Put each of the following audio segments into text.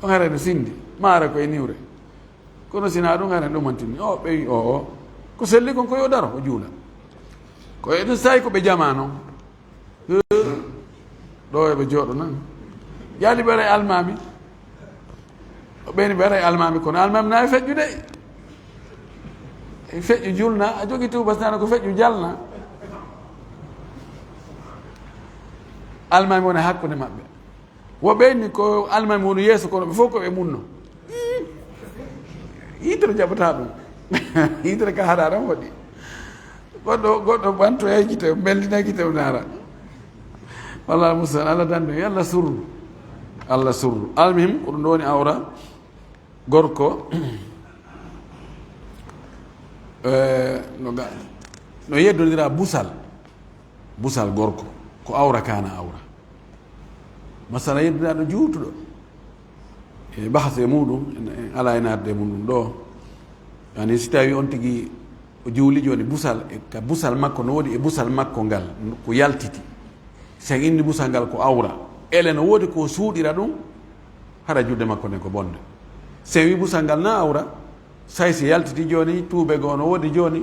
o ngara no sindi maara koye niwre kono sina ɗum ngara ɗumantini o ɓewi o ko selli kon koyo daro o juula koye ɗum sayi ko ɓe jama noon ɗo eɓe jooɗo nan yaali ɓeeray almami o ɓeyni ɓeeray almami kono almami nawi feƴƴu de feƴƴu julna a jogui tubasnano ko feƴƴu jalna almami woni hakkude maɓɓe wo ɓeyni ko almami woni yeeso kono ɓe fof koɓe munno hitere jaɓata ɗum hitere ka haɗa tan waɗi goɗɗo ɓanto hay gite beldina gite o naara wallah musal allah dande yallah surru allah surru almuhim ko ɗum ɗo woni awra gorko no yeddodira busal gorko ko awra kana awra masala yeddiraɗo juutuɗo e bahase muɗum ala e natde muɗum ɗo yani si tawi on tigui o juuli joni busal ka busal makko no woodi e busal makko ngal ko yaltiti sen indi busal ngal ko awra ele no woodi ko suuɗira ɗum haɗa juɗde makko nden ko bonde sen wi busal ngal na awra say si yaltiti joni tuube goo no woodi joni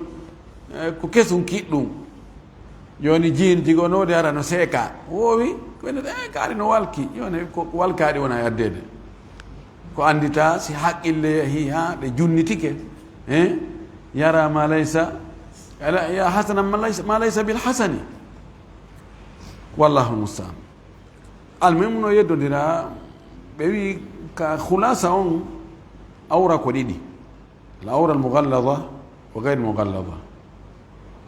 ko kesum kiɗɗum joni jiinji goo no woodi ara no seeka woowi koynete kaari no walki joni ko walkaɗi wona yaddede ko andita si haqqille yahi ha ɗe junnitike yara ma laysa ya hasana ma laysa bil hasani wallahu mustaan almem no yeddodira ɓe wi ka khulasa on awra ko ɗiɗi al awra al mughallada wa gayr mughallada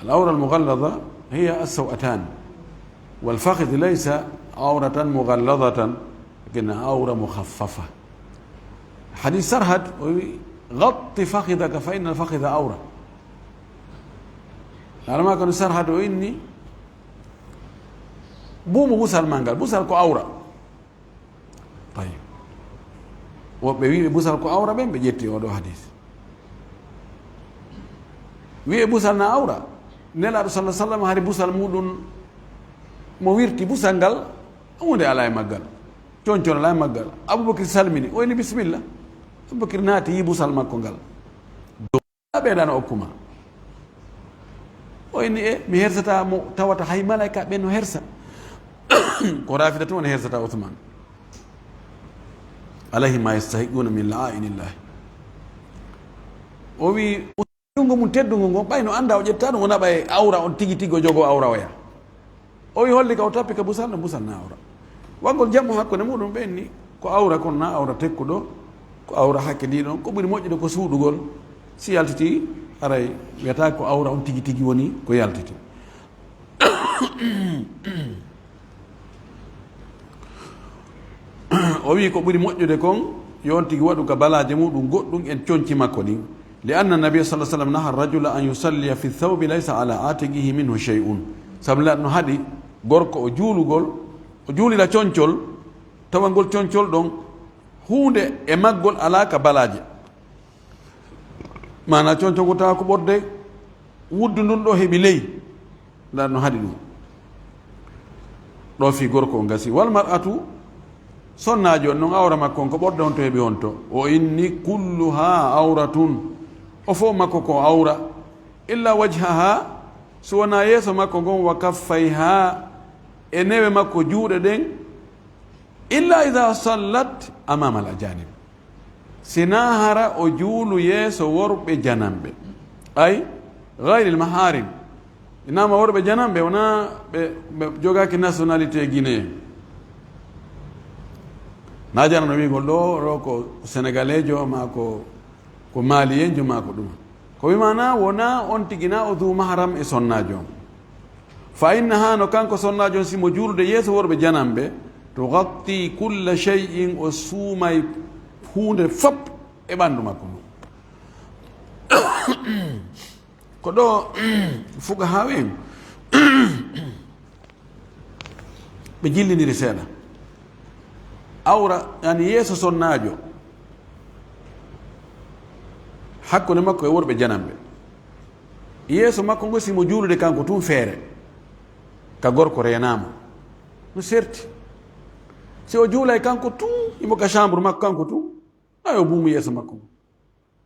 al awra al mughallada hiya as-sawatan wal fakhidh laysa awratan mughalladatan lakin awra mukhaffafa hadith sarhad غطي فخذك فإن الفخذ أورة لما كانوا سرحدوا إني بومو بوسال مانغال بوسال كو أورة طيب وبيبي بوسال كو أورة بين بجيتي ودو حديث وي بوسالنا أورة نلا رسول الله صلى الله عليه وسلم هاري بوسال مودون مويرتي بوسانغال أمودي على مغال تونتون على مغال أبو بكر سلمني ويني بسم الله Bakir naati yi busal makko ngal do ɓeɗano okkuma o inni mi hersata mo tawata hay malaika ɓe no hersa ko rafida tun wona hersata Uthman alayhi ma yastahiquna min la'inillahi o wi ɗungo mum teddugo ngo ɓayno anda o ƴetta ɗum o naɓa e awra on tigi tigi o jogo awra oya o wi holli ka o tappi ka busal no busal na awra waggol jammo hakkude muɗum ɓenni ko awra kono na awra tekkuɗo ko awra hakke ndi ɗon ko ɓuri moƴƴude ko suuɗugol si yaltiti aray wiyata ko awra on tigi tigi woni ko yaltiti o wi ko ɓuri moƴƴude kon yon tigi waɗu ka balaje muɗum goɗɗum en coñci makko ɗin li anna nabia sa sallam naha rajula an yusalliya fi thawbi laysa ala atiqihi minhu shay'un sabu laɗ no haɗi gorko o juulugol o juulira coñcol tawa ngol coñcol ɗon hunde e maggol ala ka balaje mana coñcogo tawa ko ɓorde wuddu ndun ɗo heeɓi ley nda no haɗi ɗum ɗo fi gorko o gasi wal mar'atu sonnaji on noon awra makko on ko ɓorde on to heeɓi on to o inni kulluha awratun o fof makko ko awra illa wajhaha so wona yeeso makko ngon wa kaffayha e newe makko juuɗe ɗen illa ida sallat amama al ajanib sina hara o juulu yeeso worɓe janamɓe ay gayri l maharim inama worɓe janamɓe wona ɓe jogaki nationalité guinéen na janano wigol ɗo ko sénégalais jo ma ko malien jo ma ko ɗuma ko wimana wona on tigina o du maharam e sonnajo on fa innaha no kanko sonnajo on simo juulude yeeso worɓe janamɓe tugatti kulla shay'in o suumay hunde fop e ɓanndu makko ndu ko ɗo fuga ha wen ɓe jilliniri seeɗa awra yani yeeso sonnajo hakkude makko e worɓe janamɓe yeeso makko ngo simo juulude kanko tun feere ka gorko renama no serti si o juulay kanko tun imo ka chambre makko kanko tun ayo buumu yeeso makko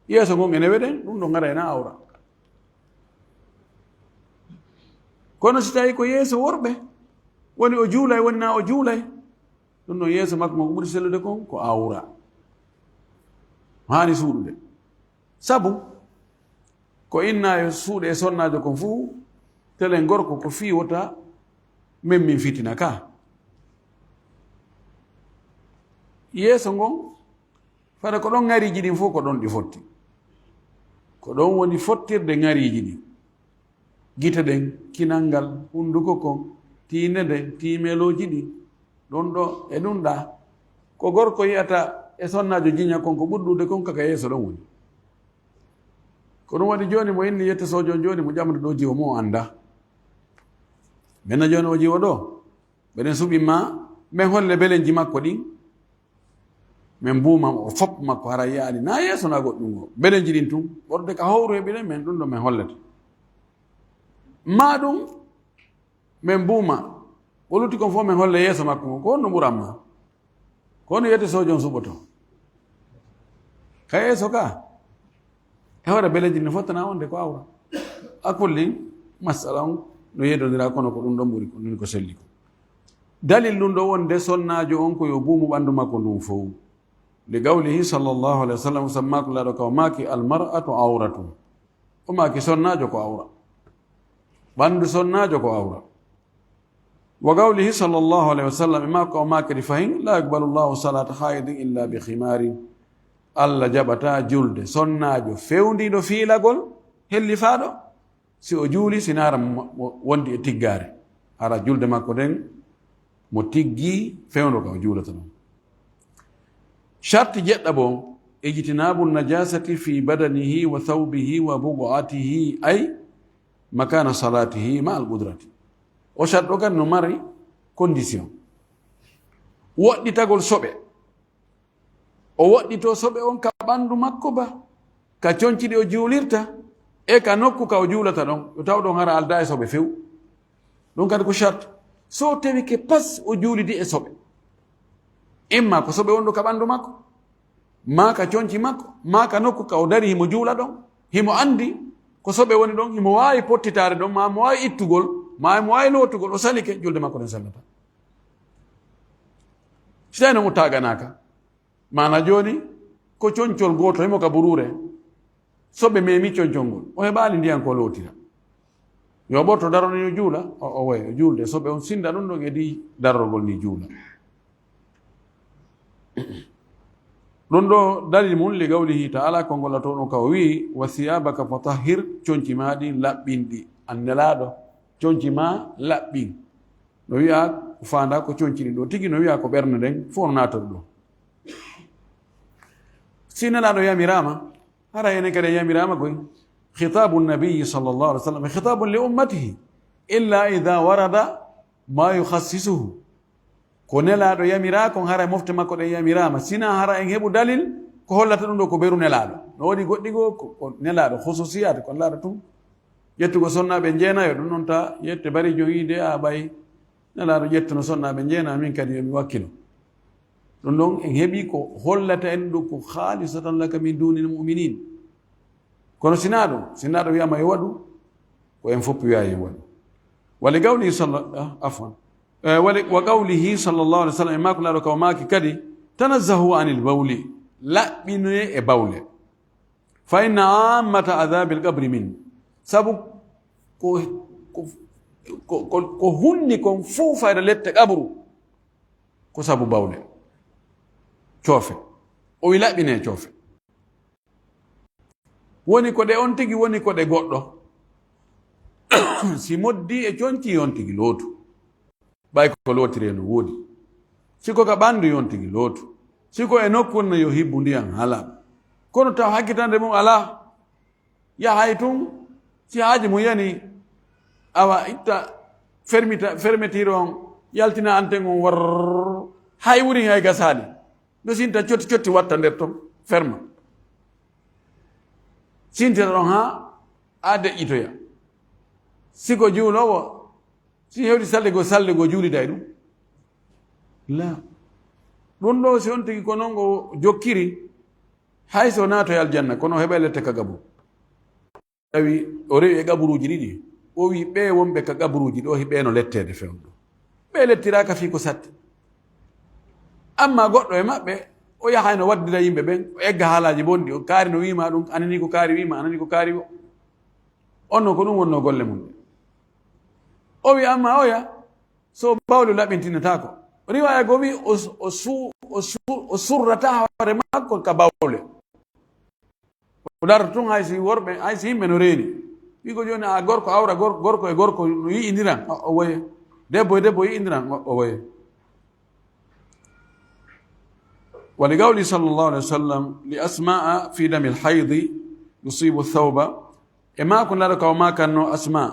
yeeso ngon ene weɗen ɗum ɗo ngara ena awra kono si tawi ko yeeso worɓe woni o juulay woni na o juulay ɗum ɗon yeeso makko ngo ko ɓuri sellude kon ko awra hani suuɗude sabu ko innayo suuɗe e sonnajo kon fuu telen gorko ko fii wota men min fitina ka yeeso ngon fada ko ɗon ŋariji ɗin fof ko ɗon ɗi fotti ko ɗon woni fottirde ŋariji ɗin gite ɗen kinal hunduko kon tiinde nden timeloji ɗin ɗon ɗo e ɗum ɗa ko gorko yiyata e sonnajo jiña kon ko ɓurɗude kon kaka yeeso ɗon woni ko ɗum waɗi joni mo inni yette sojon joni mo ƴamata ɗo jiwo mo o anda ɓenna joni o jiwo ɗo ɓeɗen suɓinma min holle belenji makko ɗin min mbuma o fop makko hara yaani na yeeso na goɗɗum o belenji ɗin tun ɓorde ka howru heɓiɗen min ɗum ɗo min hollete ma ɗum min mbuma o lutti kon fof min holle yeeso makko ngo ko honno ɓuranma ko honno yette sojon suɓoto ka yeeso ka e hoore belenji ɗin fottana wonde ko awra akullin masala on no yeddodira kono ko ɗum ɗon ɓuri ko ɗum ko selli ko dalil ɗum ɗo wonde sonnajo on ko yo buumu ɓanndu makko ndum fof li gawlihi sallllahu alayhi wa sallam sammako laaɗo ka o maaki almar'atu awratu o maaki sonnajo ko awra ɓanndu sonnajo ko awra wa gawlihi sallllahu alayhi wa sallam e makko o maakiri fahin la yaqbalu llahu salata haidin illa bi khimarin allah jaɓata julde sonnajo fewndiɗo fiilagol hellifaɗo si o juuli sinara wondi e tiggare ara julde makko nden mo tiggi fewndo ka o juulata ɗum sharti jeɗɗa bo ijtinabu najasati fi badanihi wa thawbihi wa bugoatihi ay makana salatihi ma al qudrati o shart ɗo kadi no mari condition woɗɗitagol soɓe o woɗɗito soɓe on ka ɓanndu makko ba ka conciɗi o juulirta e ka nokku ka o juulata ɗon yo taw ɗon hara alda e soɓe few ɗum kadi ko charte so tawi ke pas o juulidi e soɓe imma ko soɓe wonɗo ka ɓanndu makko ma ka conci makko ma ka nokku ka o dari himo juula ɗon himo anndi ko soɓe woni ɗon himo waawi pottitare ɗon ma mo waawi ittugol ma mo waawi lootugol o salike julde makko ɗen sallata si tawi noon o taganaka mana joni ko concol goto himo ka burure soɓe memi concol ngol o heɓali ndiyan ko lootira yo ɓorto darone yo juula o way o julde soɓe on sinda ɗum ɗon edi darrogol ni juula ɗum ɗo dalil mum li gawlihi taala ko ngollato ɗum ka o wi wa siyabaka fatahhir conci maɗi laɓɓinɗi annelaɗo conci ma laɓɓin no wiya fanda ko conci ɗi ɗo tigui no wiya ko ɓernde nden fof no natata ɗo si nelaɗo yamirama hara ene kadi yamirama koy khitabu nabiyi sallllahu alih w sallam khitabun li ummatihi illa ida warada ma yukhassisuhu ko nelaɗo yamira kon hara mofte makko ɗen yamirama sina hara en heɓu dalil ko hollata ɗum ɗo ko beru nelaɗo no waɗi goɗɗi goo ko nelaɗo hususiyade kon laɗa tum ƴettugo sonnaɓe jeenayo ɗum noon ta yette bari joyide a ɓay nelaɗo ƴettuno sonnaɓe jeena min kadi yomi wakkilo ɗum ɗon en heeɓi ko hollata en ɗo ko haalisatan laka min dunil muminin kono sinaɗo wiyama yo waɗu ko en fof wiya en waɗu wali gawlihi wa qawlihi sallllahu alih w sallam e mako laaɗo kawo maaki kadi tanazzahu anil bawli laɓɓinoye e bawle fa inna ammata adabi l qabri min sabu ko hunni kon fuu fayda lette qabru ko sabu bawle coofe o wi laɓɓine coofe woni ko ɗe on tigi woni ko ɗe goɗɗo si moddi e conci on tigi lootu ɓay ko lootire no woodi siko ka ɓanndu yon tigi lootu siko e nokkunno yo hibbu ndiyan hala kono taw hakkitande mum ala yahay tun si haaji mum yani awa itta fermeture on yaltina anten on war hay wuri hay gasani no sinta cotti watta nder ton ferma sintita ɗon ha a deƴƴitoya siko juulowo si hewti salligo juuliday ɗum la ɗum ɗo si on tigi ko noon o jokkiri hay so naato e aljanna kono heɓa lette ka gabru tawi o rewi e gaburuji ɗiɗi o wi ɓe wonɓe ka gaburuji ɗo hiɓeno lettede fewɗo ɓe lettiraka fi ko satti amma goɗɗo e maɓɓe o yahayno waddira yimɓe ɓen o egga haalaji bonɗi o kaari no wima ɗum anani ko kaari wima anani ko kaari o onno ko ɗum wonno golle mum o wi amma oya so bawle laɓintinatako riwaya go wi o surrata hoore makko ka bawle o darata tun haysi worɓe haysi yimɓe no reeni wi ko joni a gorko awra gorko e gorko no yi'indiran o woye debbo e debbo yi'indiran o woye ولقوله صلى الله عليه وسلم لأسماء في دم الحيض يصيب الثوب إما كنا لك وما كان أسماء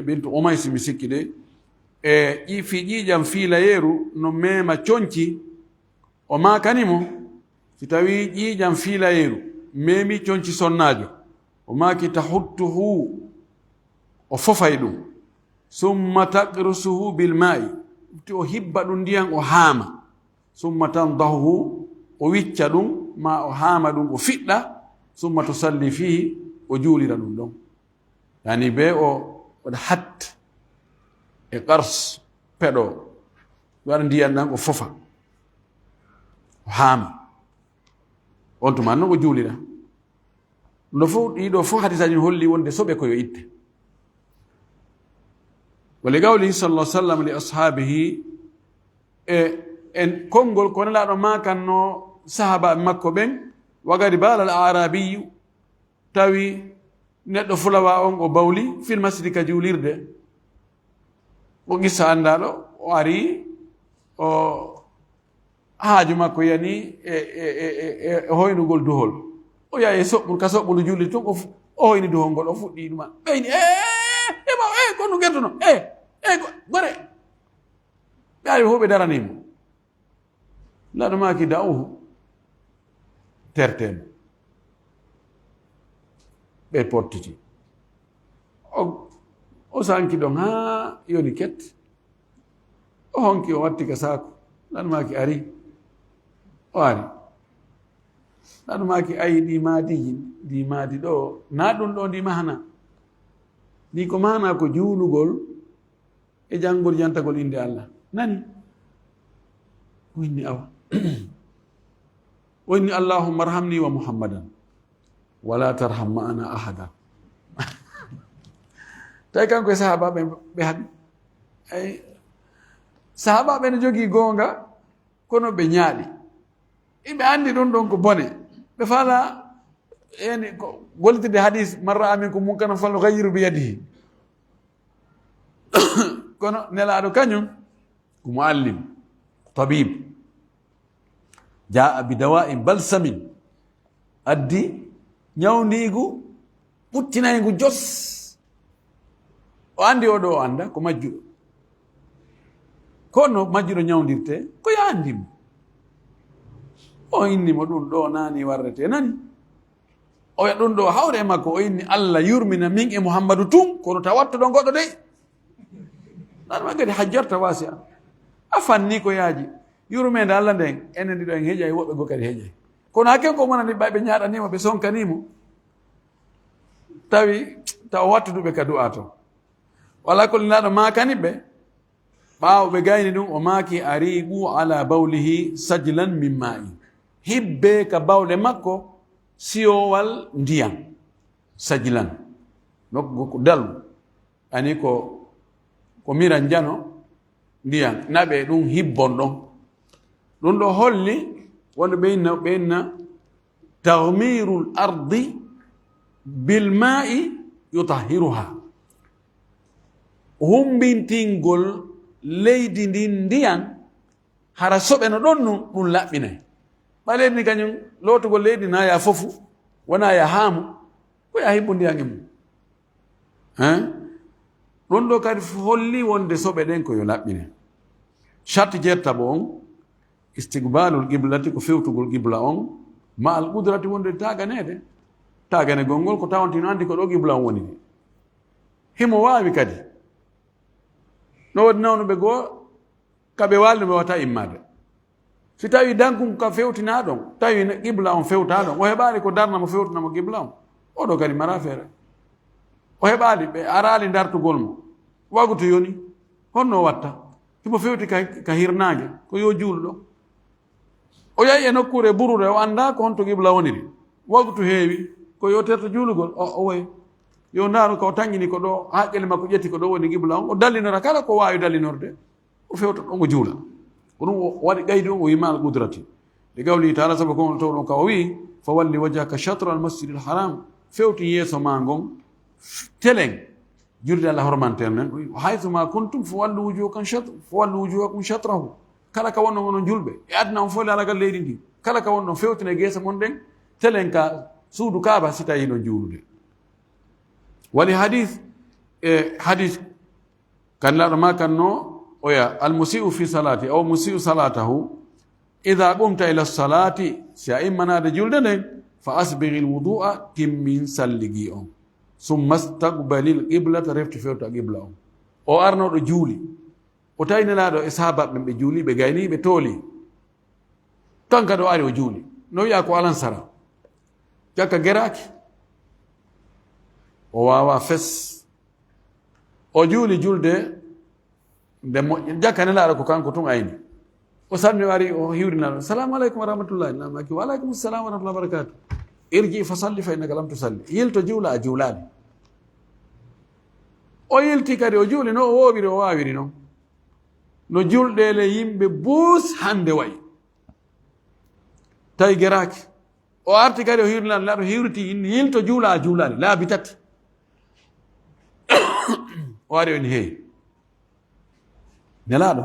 بنت أميس مسكي دي في جيجا في لايرو نميما تشونتي وما كانمو في تاوي جيجا في لايرو ميمي تشونتي سوناجو وما كي تحطه وففايدو ثم تقرصه بالماء o hibba ɗum ndiyan o haama summa tandahu o wicca ɗum ma o haama ɗum o fiɗɗa summa to salli fihi o juulira ɗum ɗon yani be o waɗa hat e qars peɗo waɗa ndiyan ɗan o fofa o haama on tuma noon o juulira ɗum ɗo fof ɗiɗo fof hadisaji holli wonde soɓe koyo itte ولقوله صلى الله عليه وسلم لأصحابه إن كونغول كون لا ما كانوا صحابة مكة بين وقد بال الأعرابي تاوي ندو فلوا أون وبولي في المسجد كجولير ده وقصة عندالو واري أو حاج مكة يعني هوي نقول دهول ويا يسوق من كسوق من جولير تون هوي ندهون قول أفوت دي ما بين كونو جتونو gore ɓe hoɓe daranimo laɗo maki da'uhu tertemo ɓe pottiti o sanki ɗon ha yoni ket o honki o watti ka saako laɗo maki ari o ari laɗo maki ayi ɗi maadi ɗo na ɗum ɗo ndi mahana ndi ko mahana ko juulugol e jangol jantagol inde Allah nani o inni awa o inni allahumma arhamni wa muhammadan wala tarham ma'ana ahada tawi kanko e sahabaɓe ɓe haɓi ay sahabaɓe ne jogii goonga kono ɓe ñaaɗi ɓe anndi ɗon ɗon ko bone ɓe faala yani ko gollitide hadis marra amin ko munkana fal gayyiru bi yadihi kono nelaaɗo kañum ko muallim tabib jaa bi dawa'in balsamin addi ñawndiigu ɓuttinaygu jos o anndi oɗo o annda ko majjuɗo kono majjuɗo ñawndirte ko yo anndimo o innimo ɗum ɗo naani warrete nani o wiya ɗum ɗo hawre e makko o inni Allah yurmina min e Muhammadu tun kono ta wattu ɗo goɗɗo dey ɗanma kadi hajjarta wasi a fanni ko yaaji yurmede Allah nden enen ndiɗo en heeƴay woɓɓe goo kadi heeƴay kono hakken ko monani ɓaɓe ñaɗanima ɓe sonkanimo tawi taw wattuduɓe ka du'a to wala kolinaɗo makani ɓe ɓaawo ɓe gayni ɗum o maaki ariɓu ala bawlihi sajlan min ma'i hibbe ka bawle makko siyowal ndiyam sajlan nokko ko dalu ani ko miran jano ndiyam naɓe ɗum hibbon ɗon ɗum ɗo holli wonde ɓeyna tahmirul ardi bilma'i yutahiruha humbintingol leydi ndin ndiyam hara soɓe no ɗon ɗum laɓɓinay ɓaleydi ni kañum lootugol leydi na ya fofu wona ya haamu ko ya hibbo ndiyam e mum ɗum ɗo kadi holli wonde soɓe ɗen ko yo laɓɓine charte jettaɓo on istigbalul qiblati ko fewtugol qibla on ma al qudrati wonde taganede gongol ko tawantino andi ko ɗo qibla on woni ni himo wawi kadi no waɗi nawnuɓe goo kaɓe walde ɓe wata immade si tawi dankun ka fewtina ɗon tawi qibla on fewta ɗon o heɓali ko darnamo fewtinamo qibla on oɗo kadi mara feere o heɓali ɓe arali dartugol mo wagu to yoni honno watta himo fewti ka hirnage ko yo juulɗo o yahi e nokkure burure o anda ko honto qibla woniri wagu to heewi ko yo terto juulugol o woy yo ndaru ko tangini ko ɗo haqqille makko ƴetti ko ɗo woni qibla on o dallinora kala ko wawi dallinorde o fewta ɗon o juula ko ɗum waɗi ɓeydi on o wima al qudrati li gawli taala saabu ko to ɗon ka o wi fa walli wajhaka chatre al masjid al haram fewti yeeso ma ngon telen jurde allah hormantere nen haythuma kuntum fo wallu wujuhakum chatrahu kala ka wonno onon julɓe e aduna on fof lalagal leydi ndi kala ka wonno fewtine guesa mon ɗen telen ka suudu kaaba si tawi ɗon juulude wali hadith hadith kan laɗo ma kanno oya almusi'u fi salati aw musi'u salatahu ida qumta ila salati si a immanade julde nden fa asbighi lwudu'a timmin salligi on summa staqbalil qiblata refti fewta qibla on o arnoɗo juuli o tawi nelaɗo e sahabaɓe ɓe juuli ɓe gayni ɓe tooli kanka ɗo ari o juuli no wiya ko alansara jakka geraki o wawa fes o juuli julde nde moƴƴi jakka nelaɗo ko kanko tun ayni o salmi o ari o hiwrinaɗo salamu aleykum wa rahmatullahi namaki wa aleykum salam wa rahmatullah barakatu irji fa salli fa innaka lam tusalli yilto juula a juulani o yilti kadi o juuli no o woowiri o wawiri noon no julɗele yimɓe buus hande wayi tawi geraki o arti kadi o hiwrinaɗo laɗo hiwriti yilto juula a juulani laabi tati o ari oni heewi nelaɗo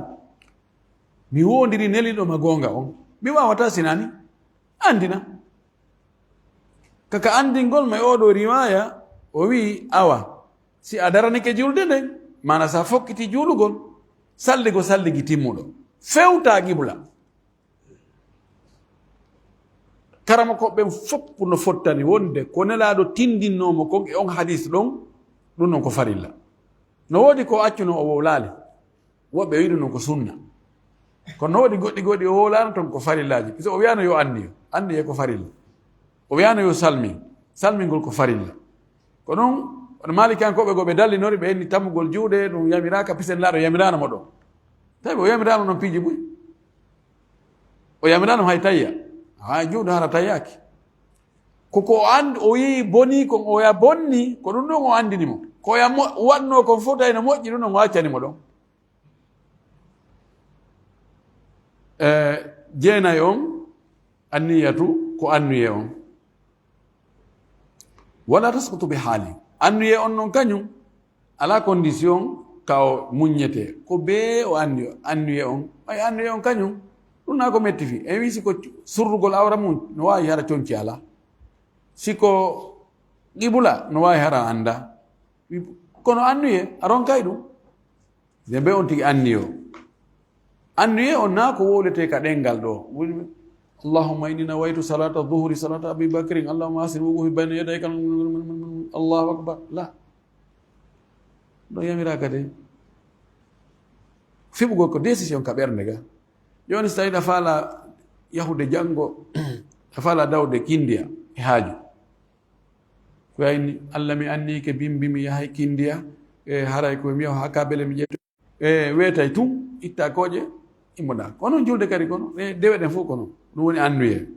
mi wondiri neliɗoma gonga on mi wawata sinani andina kaka andingol ma oɗo riwaya o wi awa si a daranike julde nden mana sa fokkiti juulugol salligo salligi timmuɗo fewta qibla karama koɓɓen fopp no fottani wonde ko nelaɗo tindinnomo kon e on hadis ɗon ɗum noon ko farilla no woodi ko accuno o wowlaali woɓɓe wiɗu noon ko sunna kono no woodi goɗɗi o wowlano ton ko farillaji puisque o wiyano yo anniye ko farilla o wiyano yo salmingol ko farilla ko ɗum oɗo malikankoɓe goɓe dallinori ɓe henni tammugol juuɗe ɗum yamiraka pisen laaɗo yamiranamo ɗo tawi o yamirano noon piiji ɓuy o yamirano hay tayya ha juuɗo hara tayyaki koko o yi boni kon oya bonni ko ɗum ɗon o andinimo ko ya waɗno kon fof tawi no moƴƴi ɗum ɗon o accanimo ɗon jeenayi on anniyatu ko annuye on wala taskutu bi haali annuye on noon kañum ala condition ka o muññete ko bee o annuye on ay annuye on kañum ɗum na ko metti fi en wi siko surrugol awra mum no wawi hara conci ala siko qibula no wawi hara anda kono annuye aron kay ɗum nde mbe on tigi anniyo annuye on na ko wowlete ka ɗengal ɗo allahumma inni nawaytu salata dhuhri salata abi bakrin allahumma asin wuqufi bayna yadayka allahu akbar la ɗo yamiraka de fiɓugol ko décision ka ɓernde ga joni so tawi ɗa faala yahude janngo ɗa faala dawde kindiya e haaju ko wayni allah mi annike bimbi mi yahay kindiya e haray ko mi yaha ha kabele mi ƴetto e weetay tun itta kooƴe immoɗa ko noon julde kadi kono dewe ɗen fof ko noon ɗum woni annuye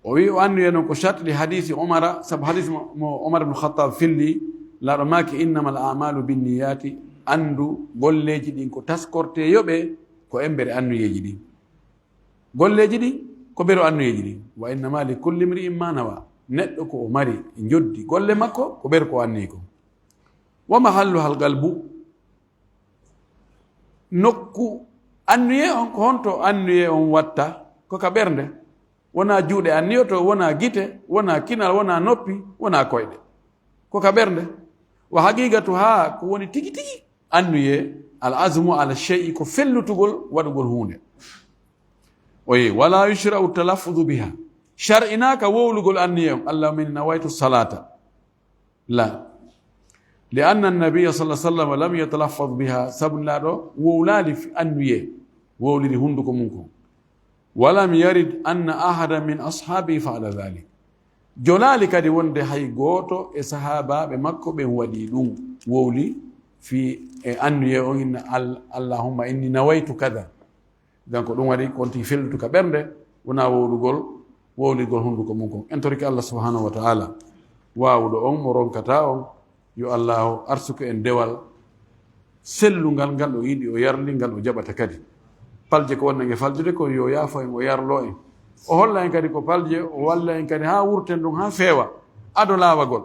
o wi o annuye noon ko chartli hadisi omara saabu hadis mo omar ibnu khattab filli laaɗo maki innama al amalu binniyati andu golleji ɗin ko taskorte yoɓe ko embere annuyeji ɗin golleji ɗin ko ɓero annuyeji ɗin wa innama li kulli mri'in ma nawa neɗɗo ko o mari joddi golle makko ko ɓer ko anni ko wa mahallu hal galbu nokku annuye on ko honto annuye on watta ko ka ɓernde wona juuɗe anniyoto wona gite wona kinal wona noppi wona koyɗe ko ka ɓernde wa haqiqatu ha ko woni tigi tigi annuye al azmu ala shey'i ko fellutugol waɗugol hunde o yi wala yushra'u talaffudu biha shar'inaka wowlugol annuye on allahumma inni nawaytu salata la لأن النبي صلى الله عليه وسلم لم يتلفظ بها سبن لا دو وولالي في أنوية وولي هندكم منكم ولم يرد أن أحد من أصحابه فعل ذلك جولالي كدي وندي هاي غوتو إي صحابة بمكة بين ودي دون وولي في أنوية وإن اللهم إني نويت كذا donc ɗum waɗi konti feltu ka ɓernde wona wowligol hunduko mum kon en toriki allah subhanahu wa taala wawuɗo on mo ronkata on yo allahu arsuku en dewal sellungal ngal o yiɗi o yarli ngal o jaɓata kadi palje ko wonnange faljude ko yo yaafo en o yarlo en o holla en kadi ko palje o walla en kadi ha wurten ɗum ha feewa ado laawagol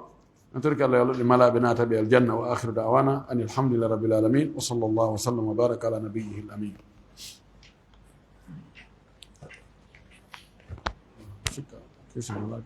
en toriki allah yo ɗe malaɓe naataɓe aljanna wa akhiru dawana an alhamdulillah rabbil alamin wa sallallahu wa sallam wa baraka ala nabiyihi l amin Kesin olarak.